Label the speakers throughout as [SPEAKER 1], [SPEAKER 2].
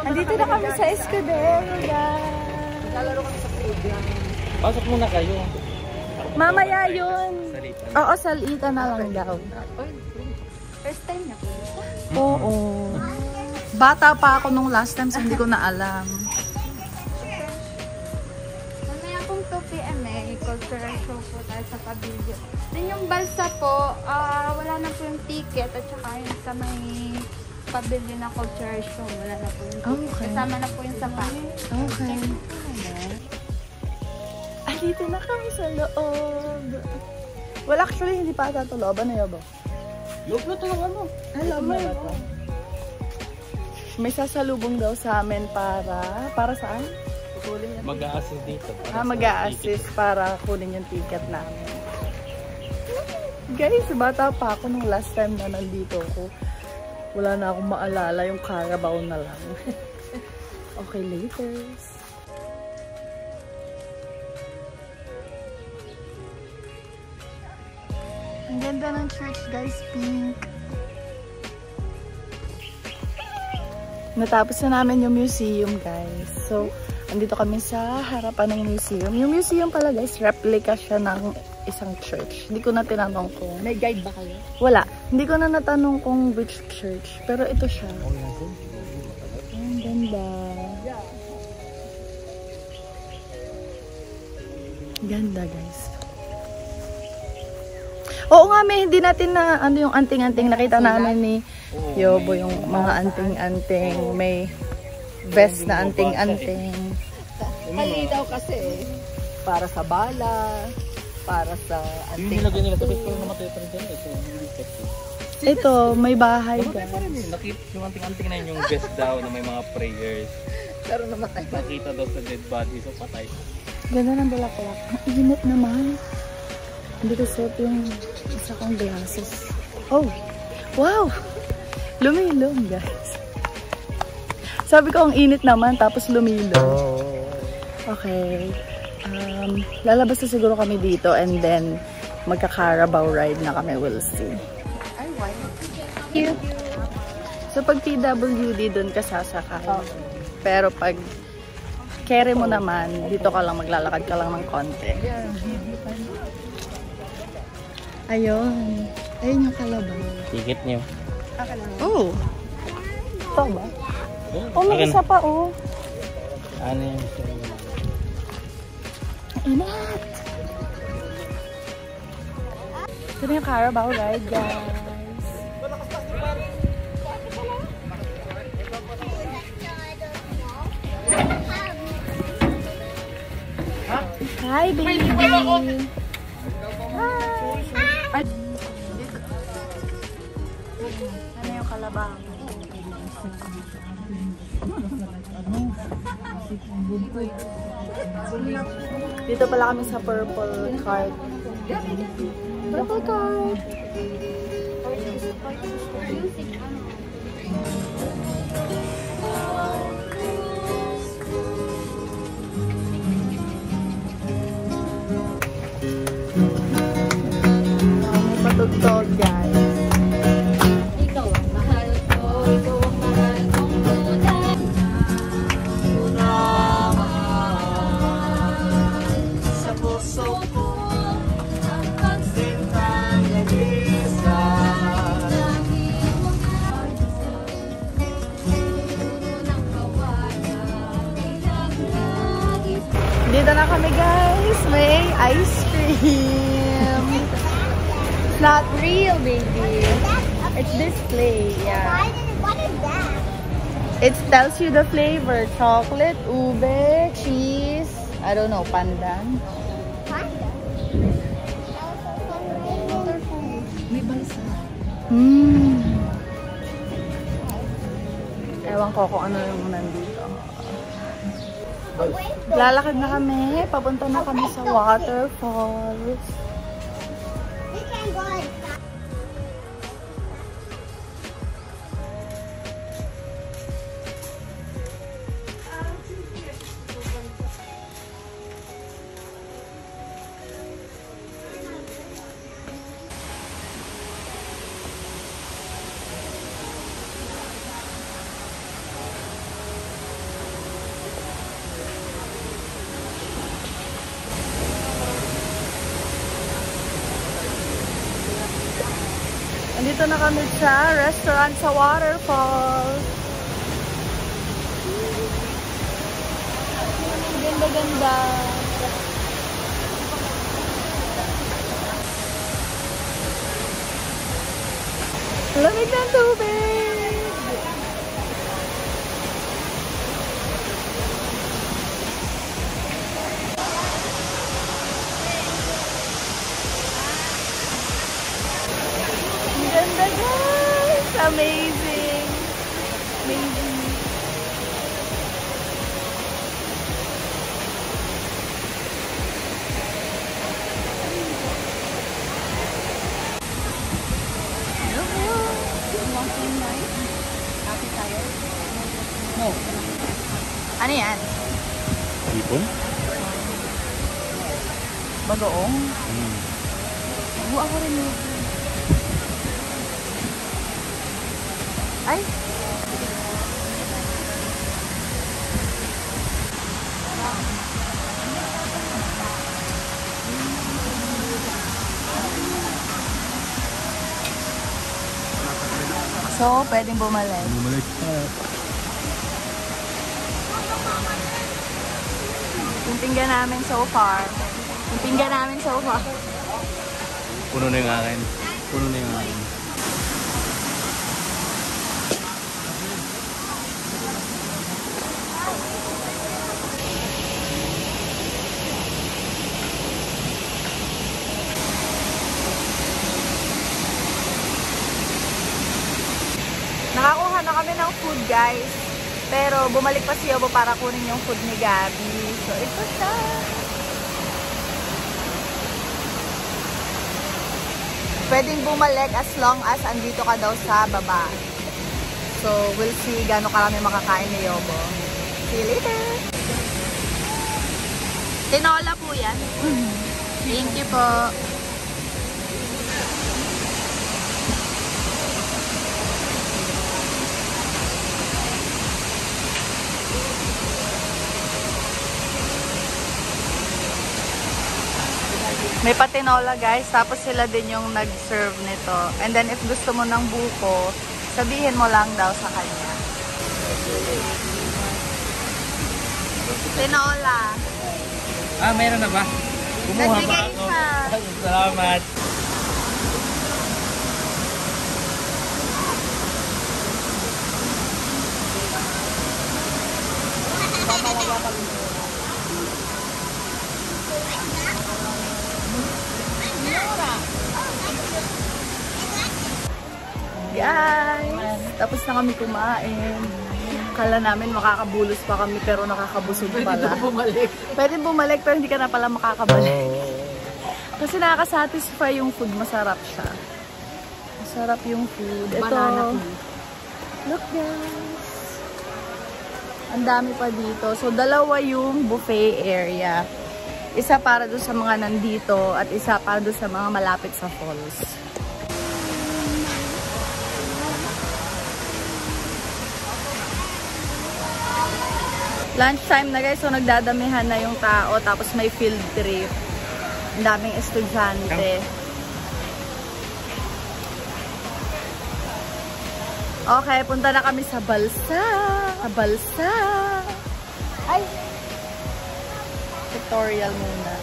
[SPEAKER 1] Andito na kami sa Escudero, guys.
[SPEAKER 2] Maglalaro kami sa playground.
[SPEAKER 3] Pasok muna kayo.
[SPEAKER 1] Mamaya yun. Oo, salita na lang daw.
[SPEAKER 2] First time na po.
[SPEAKER 1] Oo. Bata pa ako nung last time, so hindi ko na alam.
[SPEAKER 2] Mamaya pong 2 PM cultural show po tayo sa pavilion. Then yung balsa po, wala na po yung ticket at saka yung sa may pavilion na cultural show, wala na po yung ticket.
[SPEAKER 1] Okay.
[SPEAKER 2] Kasama na po yung sa packet.
[SPEAKER 1] Okay. Ay, dito na kami sa loob. Well, actually, hindi pa ata ito loob. Ano yun ba?
[SPEAKER 3] Loob na ito ng ano?
[SPEAKER 1] Alam mo yun. May sasalubong daw sa amin para saan?
[SPEAKER 3] Mag-a-assist dito.
[SPEAKER 1] Mag-a-assist para kunin yung ticket namin. Guys, bata pa ako nung last time na nandito ako. Wala na akong maalala, yung Carabao na lang. Okay, laters. Ang ganda ng church, guys. Pink. Natapos na namin yung museum, guys. So, andito kami sa harapan ng museum. Yung museum pala, guys, replica siya ng isang church. Hindi ko na tinanong kung...
[SPEAKER 2] May guide ba kayo?
[SPEAKER 1] Wala. Hindi ko na natanong kung which church. Pero ito siya. Ang ganda. Ganda, guys. Oo nga, may hindi natin na ano yung anting-anting nakita namin ni Yobo, yung mga anting-anting, may vest na anting-anting.
[SPEAKER 2] Malitaw kasi para sa bala, para sa
[SPEAKER 3] Yung nilagay nila sa picture na namatay pa rin dyan.
[SPEAKER 1] Ito, may bahay, guys.
[SPEAKER 3] Nakita yung anting-anting na yun, yung vest daw na may mga prayers.
[SPEAKER 2] pero namatay pa.
[SPEAKER 3] Nakita daw sa dead body, so patay.
[SPEAKER 1] Ganda ng bulaklak. Ang init naman. Hindi ko suot yung isa kong glasses. Oh! Wow! Lumilom, guys. Sabi ko, ang init naman, tapos lumilom. Okay. Lalabas na siguro kami dito and then magka-Carabao ride na kami. We'll see.
[SPEAKER 2] Ay, why?
[SPEAKER 1] Cute. So, pag PWD, dun ka sasakay. Pero pag carry mo naman, dito ka lang, maglalakad ka lang ng konti. Ayun. Ayun yung kalabaw.
[SPEAKER 3] Ticket niyo.
[SPEAKER 1] Oh! Ito ba? Oh, may isa pa, oh.
[SPEAKER 3] Ano yung...
[SPEAKER 1] Inat! Ito na yung Carabao ride, guys. Hi, baby! Hi! Ano yung kalabaw? Dito pala kami sa Purple Card. Purple Card! May patugtog, guys.
[SPEAKER 2] Ikaw ang mahal ko, ikaw ang mahal kong tunay. Sa puso ko, ang pagsintang nag-isa.
[SPEAKER 1] Dito na kami, guys. May ice cream. It's not real, baby. It's display, yeah.
[SPEAKER 4] What is that?
[SPEAKER 1] It tells you the flavor. Chocolate, ube, cheese, I don't know, pandan.
[SPEAKER 4] Pasta.
[SPEAKER 1] May balsa. Ewan ko kung ano yung nandito. Lalakad na kami. Papunta na kami sa waterfalls.
[SPEAKER 4] We can go like that.
[SPEAKER 1] Nandito na kami sa restaurant sa waterfall. Ganda-ganda. Lamig ng tubig! Ganda guys! Amazing! Amazing!
[SPEAKER 3] No.
[SPEAKER 1] Ano yan?
[SPEAKER 3] Ipon?
[SPEAKER 1] Bagoong? Ako rin yun. Ay! So, pwedeng bumalik.
[SPEAKER 3] Bumalik pa.
[SPEAKER 1] Yung pinggan namin so far.
[SPEAKER 3] Puno na yung akin. Puno na yung akin.
[SPEAKER 1] Nakakuha na kami ng food, guys. Pero bumalik pa si Yobo para kunin yung food ni Gabi. So, ito siya. Pwedeng bumalik as long as andito ka daw sa baba. So, we'll see gaano karami makakain ni Yobo. See you later! Tinola po yan. Thank you po. May patinola guys, tapos sila din yung nag-serve nito. And then if gusto mo ng buko, sabihin mo lang daw sa kanya. Tinola.
[SPEAKER 3] Ah, meron na ba? Kumuha ba
[SPEAKER 1] Nagbigay
[SPEAKER 3] ako?
[SPEAKER 1] siya.
[SPEAKER 3] Salamat.
[SPEAKER 1] Guys, tapos na kami kumain. Kala namin makakabulos pa kami pero nakakabusog pala. Pwede bumalik pero hindi ka na pala makakabalik. Kasi nakaka-satisfy yung food, masarap siya. Masarap yung food. Ito. Look guys. Ang dami pa dito. So dalawa yung buffet area. Isa para doon sa mga nandito at isa para doon sa mga malapit sa falls. Lunchtime na guys, so nagdadamihan na yung tao, tapos may field trip. Ang daming estudyante. Okay, punta na kami sa Balsa. Balsa. Ay! Tutorial muna.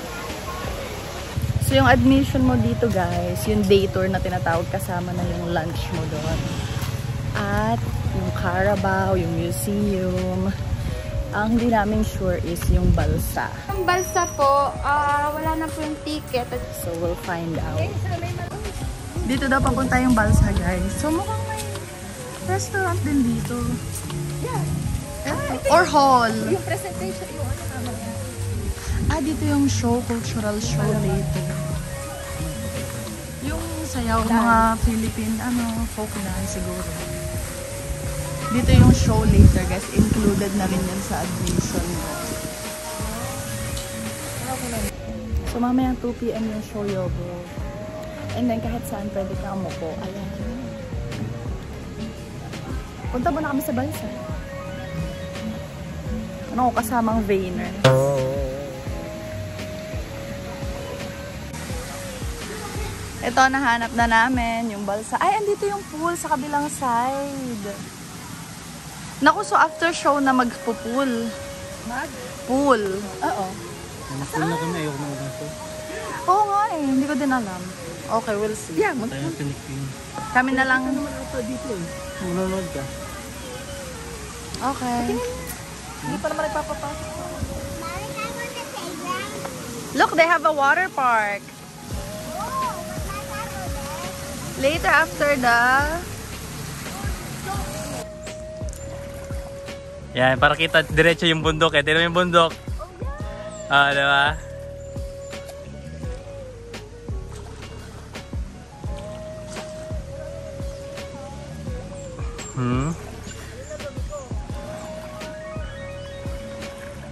[SPEAKER 1] So yung admission mo dito guys, yung day tour na tinatawag, kasama na yung lunch mo doon. At yung Carabao, yung museum. Ang hindi namin sure is yung Balsa.
[SPEAKER 2] Ang Balsa po, wala na po yung ticket.
[SPEAKER 1] So, we'll find out. Dito daw papunta yung Balsa, guys. So, mukhang may restaurant din dito. Yeah. Or hall.
[SPEAKER 2] Yung presentation, yung ano naman yan.
[SPEAKER 1] Dito yung show, cultural show dito. Yung sayaw, mga Philippine, folk dance siguro. Dito yung show later, guys. Included na rin yan sa admission mo. So, mamaya 2 PM yung show, Yobo. And then, kahit saan pwede ka umupo. Ayan. Punta ba na kami sa Balsa? Ano ko kasamang Vayner? Ito, nahanap na namin yung balsa. Ay, andito yung pool sa kabilang side. Naku, so after show na magpo-pool. Pool. Oo.
[SPEAKER 3] Mag-pool na kami, ayoko na mag-pool.
[SPEAKER 1] Oo nga eh, hindi ko din alam. Okay, we'll see. Yeah, kami na lang.
[SPEAKER 3] Nanonood ka.
[SPEAKER 1] Okay.
[SPEAKER 3] Hindi pa naman nagpapapasok.
[SPEAKER 4] Mommy, can I go to the playground?
[SPEAKER 1] Look, they have a water park.
[SPEAKER 4] Oh, what can I go there?
[SPEAKER 1] Later after the...
[SPEAKER 3] Yan, para kita diretso yung bundok eh. Tignan mo yung bundok. Ah, diba?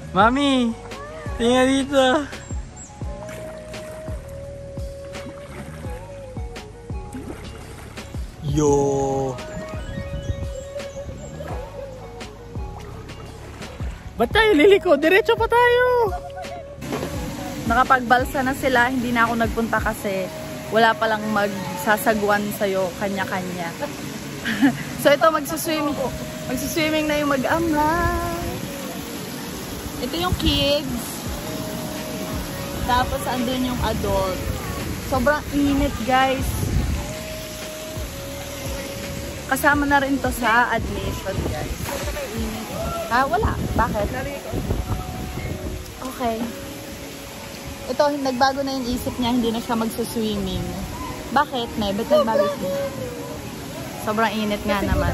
[SPEAKER 3] Mami, tingnan dito. Yo. Ba't tayo liliko? Diretso pa tayo.
[SPEAKER 1] Nakapagbalsa na sila, hindi na ako nagpunta kasi wala palang magsasagwan sa'yo, kanya-kanya. So ito, magsuswimming na yung mag-ama. Ito yung kids. Tapos andun yung adult. Sobrang init, guys. Kasama na rin to sa admission, guys. Ah, wala. Bakit? Okay. Ito, nagbago na yung isip niya. Hindi na siya magsuswimming. Bakit, May? Ba't nagbago siya? Sobrang init nga naman.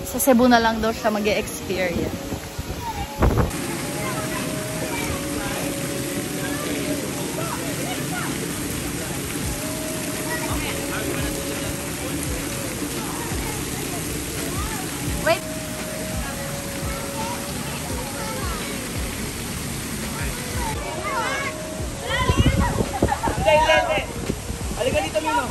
[SPEAKER 1] Sa Cebu na lang daw siya mag-e-experience. Wait!
[SPEAKER 3] Hindi. Halika dito, Mino.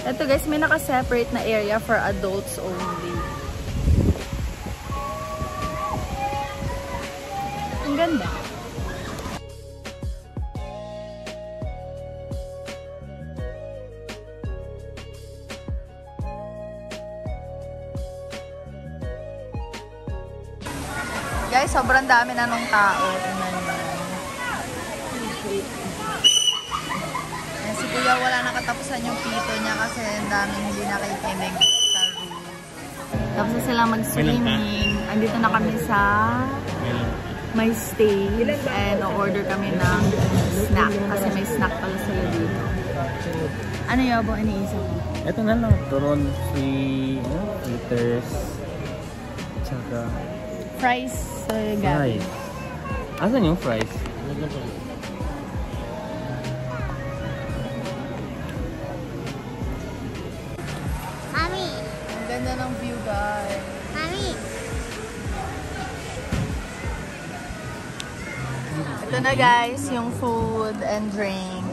[SPEAKER 1] Ito guys, may naka-separate na area for adults only. Ang ganda. Guys, sobrang dami na nung tao. Tingnan nyo. Ayan, si Kuya wala nakatapusan yung pito niya kasi ang daming hindi nakikinig sa room. Tapos na sila mag-swimming. Andito na kami sa may stage and order kami ng snack kasi may snack pala sila dito. Ano yung abang iniisip mo?
[SPEAKER 3] Ito na lang. Turon, fritters, tsaka
[SPEAKER 1] Fries.
[SPEAKER 3] fries. Asan yung fries?
[SPEAKER 4] Mommy,
[SPEAKER 1] Ang ganda ng view, guys.
[SPEAKER 4] mommy.
[SPEAKER 1] Ito na guys, yung food and drink.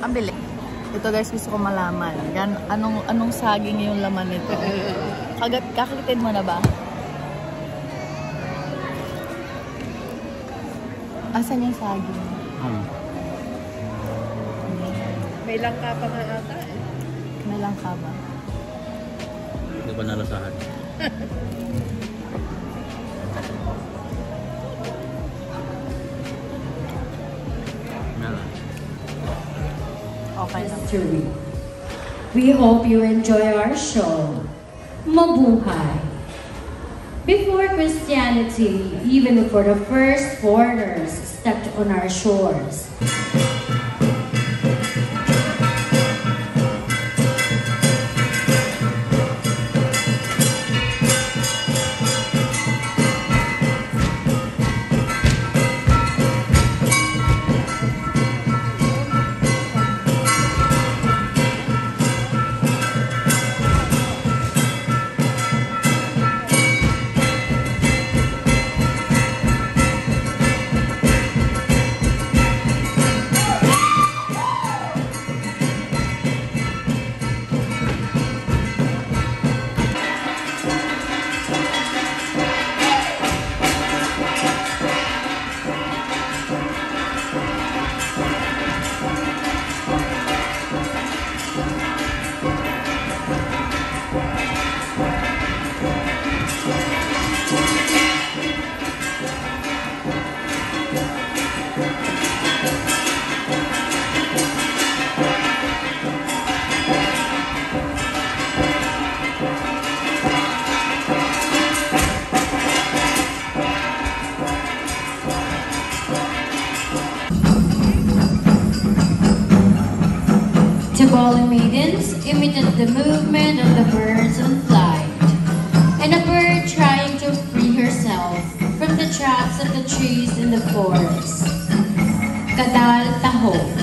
[SPEAKER 1] Ang bilis. Ito guys, gusto ko malaman. Anong saging yung laman nito? Kakakitid mo na ba? Asan yung saging?
[SPEAKER 2] May langka pa nga ata eh.
[SPEAKER 1] May langka ba?
[SPEAKER 3] Hindi ba nalasahan?
[SPEAKER 1] Okay lang.
[SPEAKER 5] History. We hope you enjoy our show. Mabuhay. Before Christianity, even before the first foreigners stepped on our shores, Bengali maidens imitate the movement of the birds on flight, and a bird trying to free herself from the traps of the trees in the forest. Kadal Taho.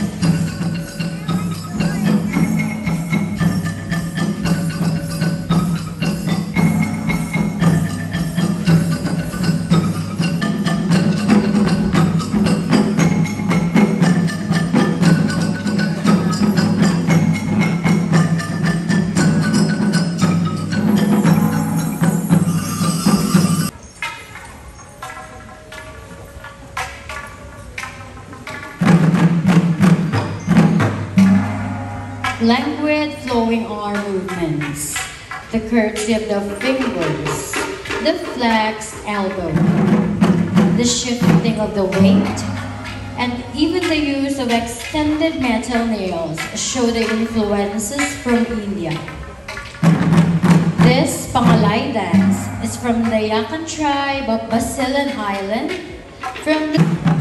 [SPEAKER 5] Languid flowing arm movements, the curtsy of the fingers, the flexed elbow, the shifting of the weight, and even the use of extended metal nails show the influences from India. This Pangalay dance is from the Yakan tribe of Basilan Island, from the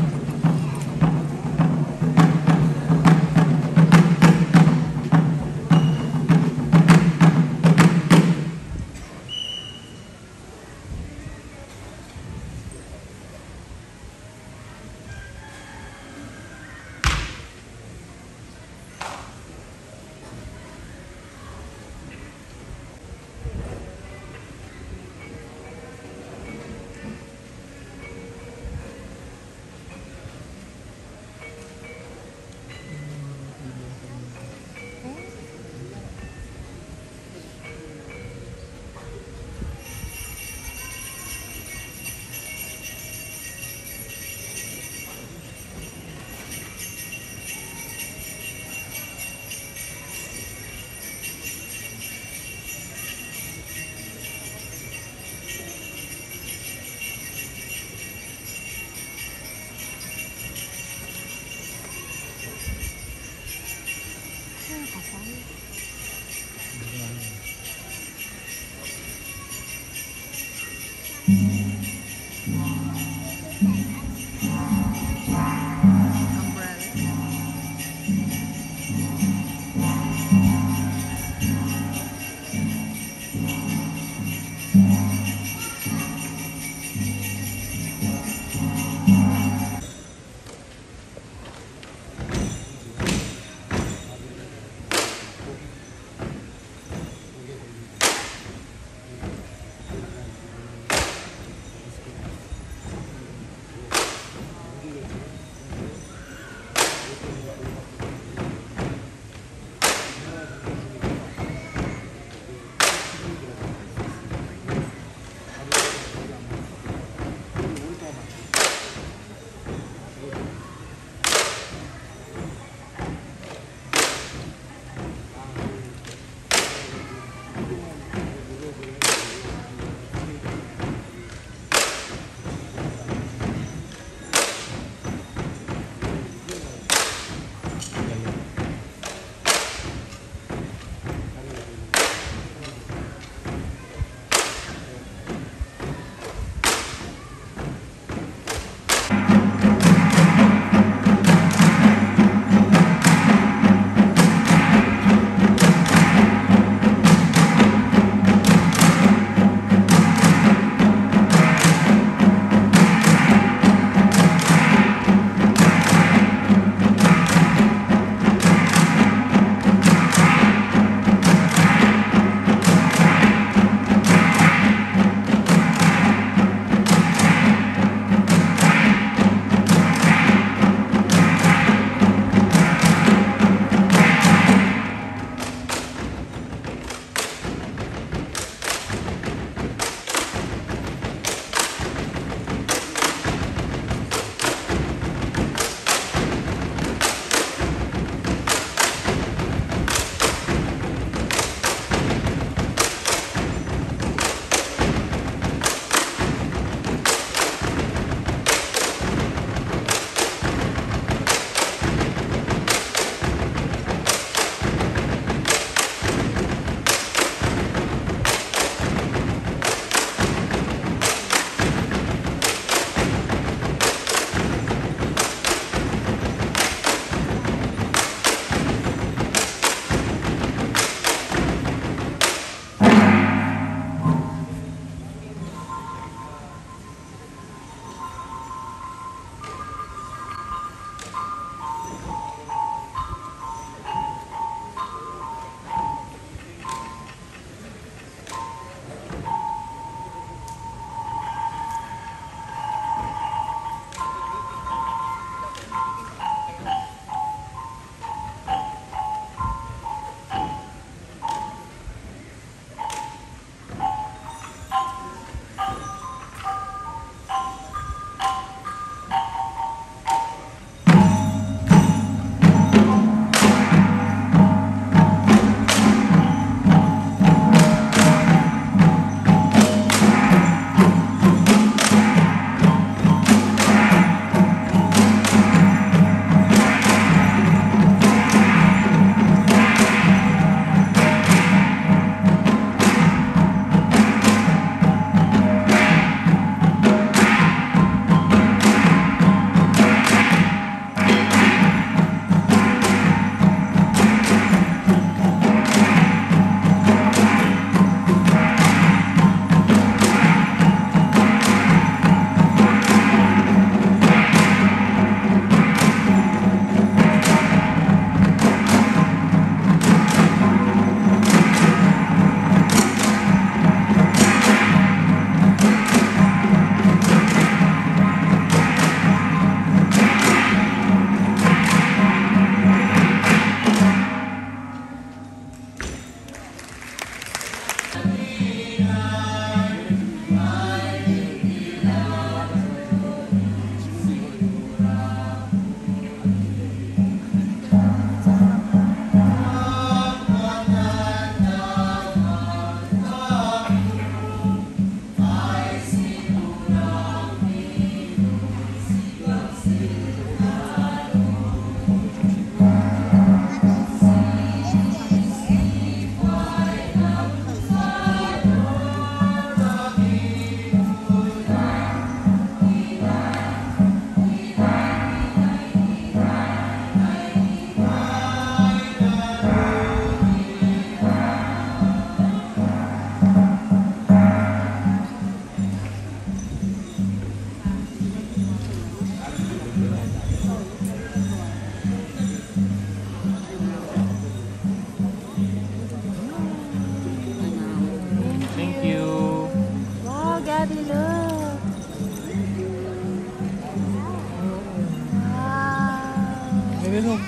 [SPEAKER 1] Look.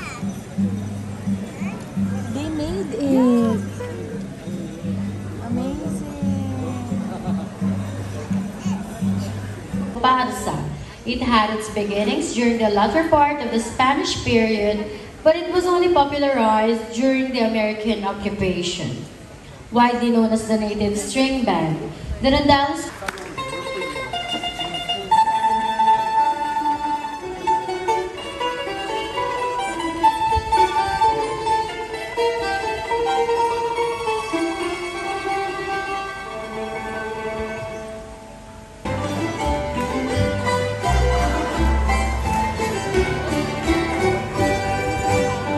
[SPEAKER 1] They made it. Amazing.
[SPEAKER 5] Barca. It had its beginnings during the latter part of the Spanish period, but it was only popularized during the American occupation. Widely known as the native string band, the Rondales.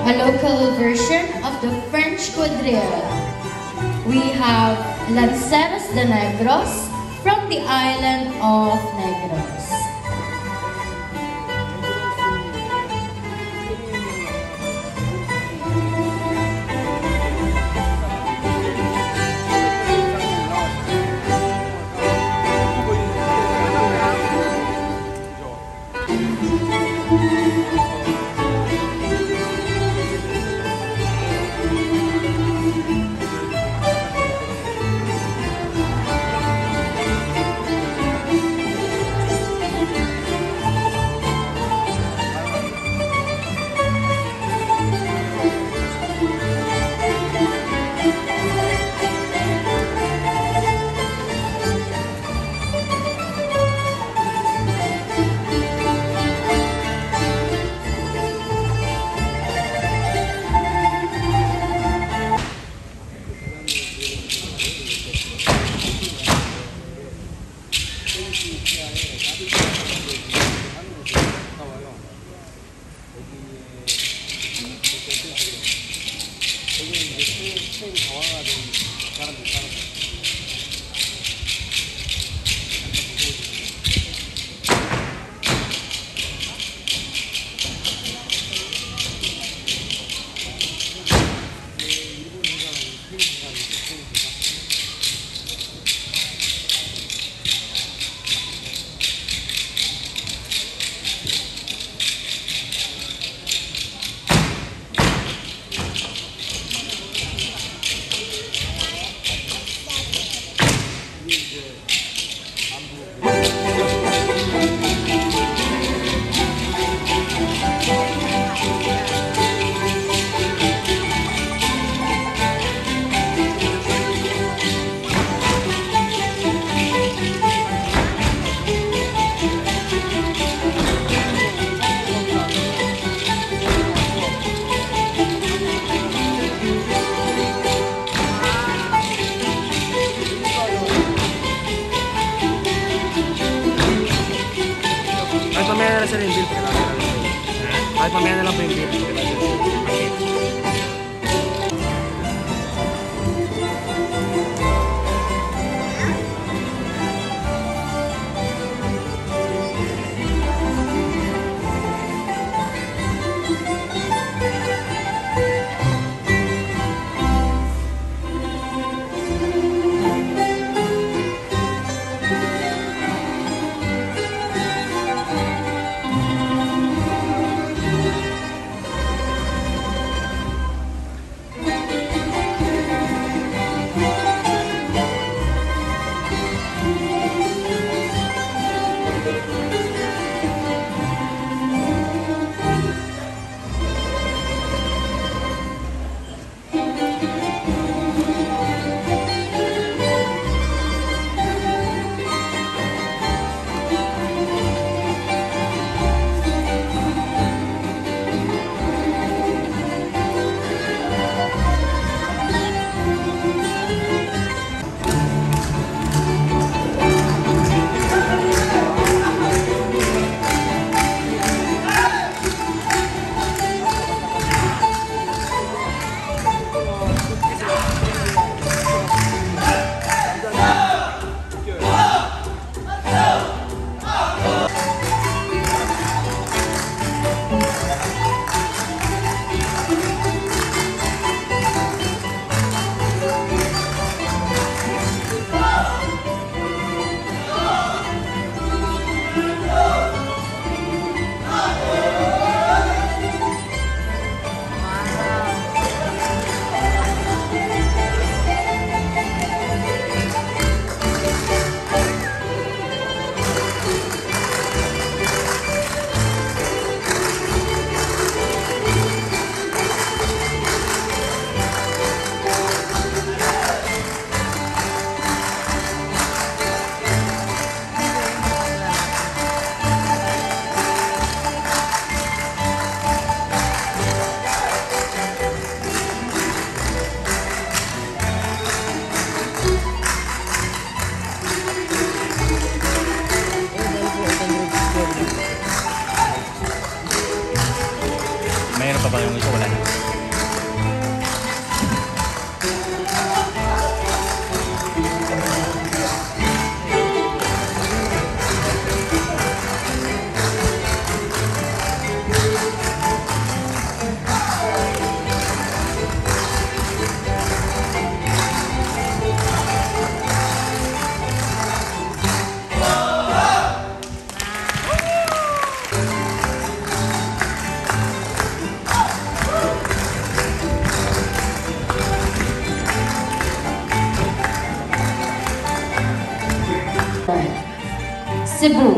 [SPEAKER 5] A local version of the French quadrille. We have Lanceros de Negros from the island of Negros.
[SPEAKER 3] Kahit mamaya na lang po yung beer. Mayroon pa ba yung isa? Wala na.
[SPEAKER 5] Cebu.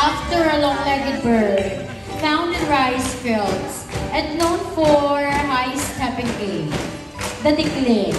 [SPEAKER 5] After a long-legged bird found in rice fields and known for high stepping gait, the tikling.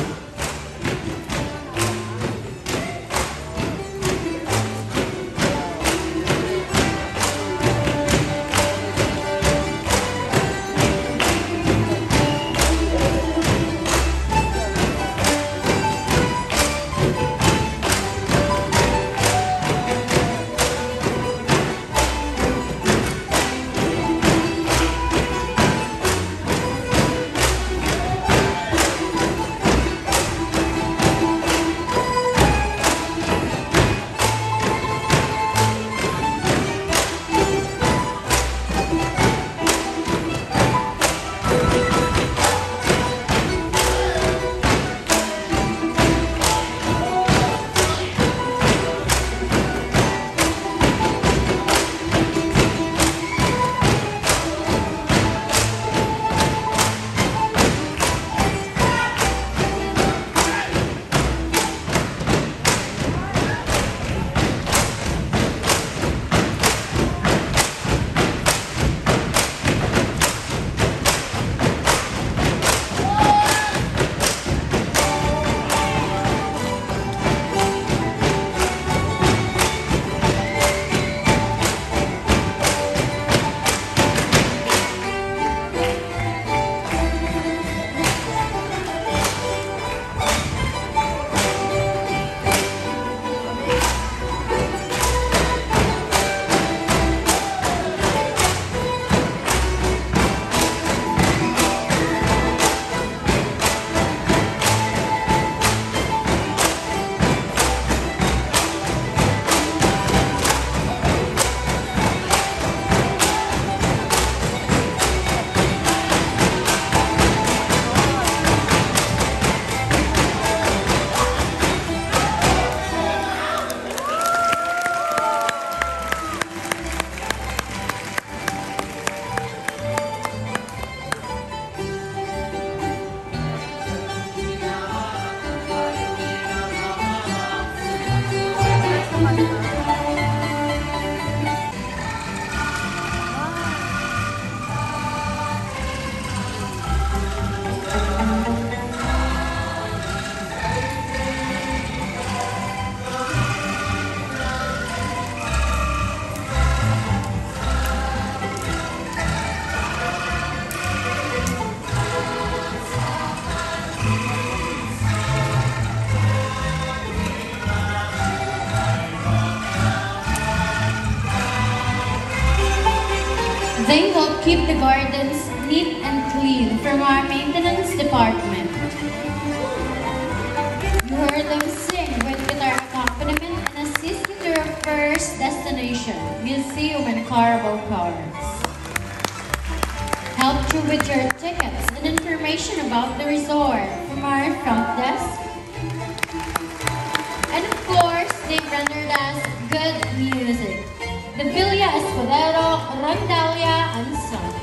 [SPEAKER 5] They help keep the gardens neat and clean from our maintenance department. You heard them sing with guitar accompaniment and assist you to your first destination, museum and carnival cars. Help you with your tickets and information about the resort from our front desk. And of course, they rendered us good music. The Villa Escudero, Rondalia, and Son.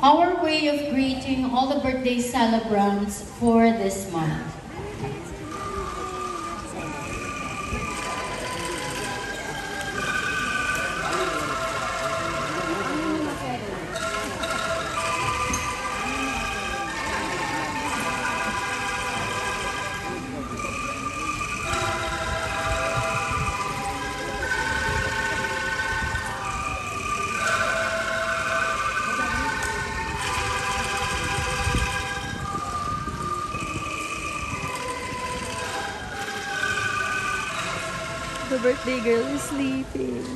[SPEAKER 5] Our way of greeting all the birthday celebrants for this month.
[SPEAKER 1] The birthday girl is sleeping.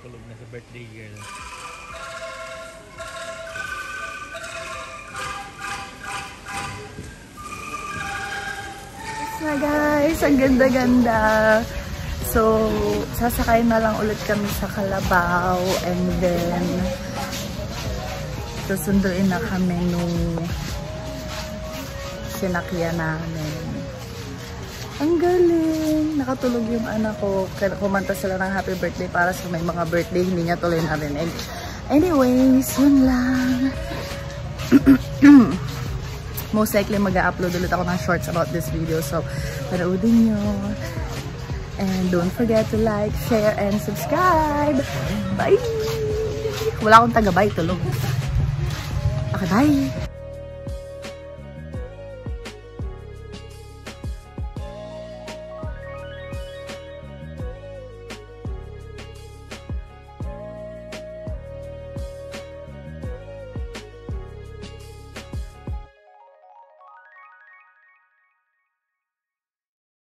[SPEAKER 3] Tulog na sa birthday girl.
[SPEAKER 1] Na guys, ang ganda-ganda. So, sasakay na lang ulit kami sa Kalabaw and then susunduin na kami nung sinakyan namin. Ang galing! Nakatulog yung anak ko. Kumanta sila ng happy birthday para sa may mga birthday. Hindi niya tuloy narinig. Anyways, yun lang. Most likely mag-upload ulit ako ng shorts about this video. So, panoodin nyo. And don't forget to like, share, and subscribe. Bye! Wala akong taga-bye. Tulog. Okay, bye!